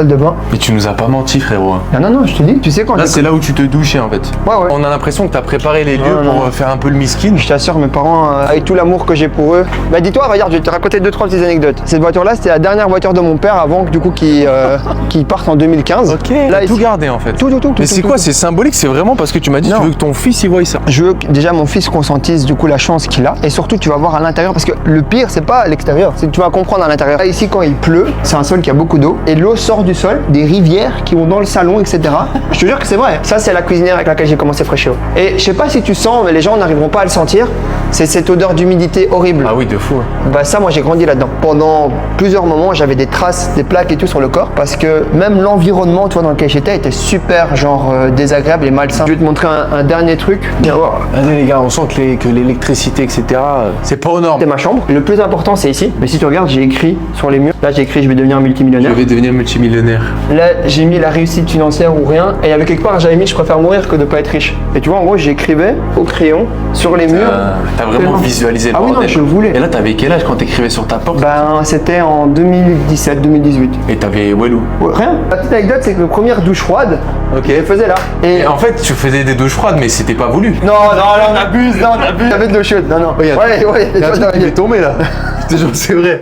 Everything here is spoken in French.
salle de bain. Mais tu nous as pas menti, frérot. Non, je te dis, tu sais quand Là, c'est là où tu te douchais en fait. Ouais. On a l'impression que t'as préparé les lieux pour faire un peu le miskin. Je t'assure, mes parents, avec tout l'amour que j'ai pour eux. Bah dis-toi, regarde, je vais te raconter 2-3 petites anecdotes. Cette voiture-là, c'était la dernière voiture de mon père avant que du coup qu'il parte en 2015. Ok, là, tout gardé en fait. Tout. Mais c'est quoi, c'est symbolique, c'est vraiment parce que tu m'as dit que tu veux que ton fils y voie ça. Je veux que déjà mon fils consentisse du coup la chance qu'il a. Et surtout, tu vas voir à l'intérieur, parce que le pire, c'est pas à l'extérieur, c'est que tu vas comprendre à l'intérieur. Là, ici, quand il pleut, c'est un sol qui a beaucoup d'eau. Et l'eau sort du sol, des rivières qui vont dans le salon, etc. Je te jure que c'est vrai. Ça, c'est la cuisinière avec laquelle j'ai commencé Fréchéo. Et je sais pas si tu sens, mais les gens n'arriveront pas à le sentir. C'est cette odeur d'humidité horrible. Ah oui, de fou. Bah ça, moi j'ai grandi là-dedans. Pendant plusieurs moments, j'avais des traces, des plaques et tout sur le corps parce que même l'environnement, toi, dans lequel j'étais, était super genre désagréable et malsain. Je vais te montrer un dernier truc. Viens voir. Allez les gars, on sent que l'électricité, etc., c'est pas aux normes. C'est ma chambre. Le plus important, c'est ici. Mais si tu regardes, j'ai écrit sur les murs. Là, j'ai écrit, je vais devenir multimillionnaire. Je vais devenir multimillionnaire. Là, j'ai mis la réussite financière ou rien. Et avec quelque part, j'avais mis, je préfère mourir que de pas être riche. Et tu vois, en gros, j'écrivais au crayon sur les murs. T'as vraiment visualisé le bordel. Ah oui, non, je voulais. Et là, t'avais quel âge quand t'écrivais sur ta porte? Ben, c'était en 2017-2018. Et t'avais Walou. Ouais, rien. La petite anecdote, c'est que le première douche froide, je le faisais là. Et en fait, tu faisais des douches froides, mais c'était pas voulu. Non, on abuse, on abuse. T'avais de l'eau chaude, non. Regarde. Ouais. Il y a un truc qui m'est tombé là. Je te jure, c'est vrai.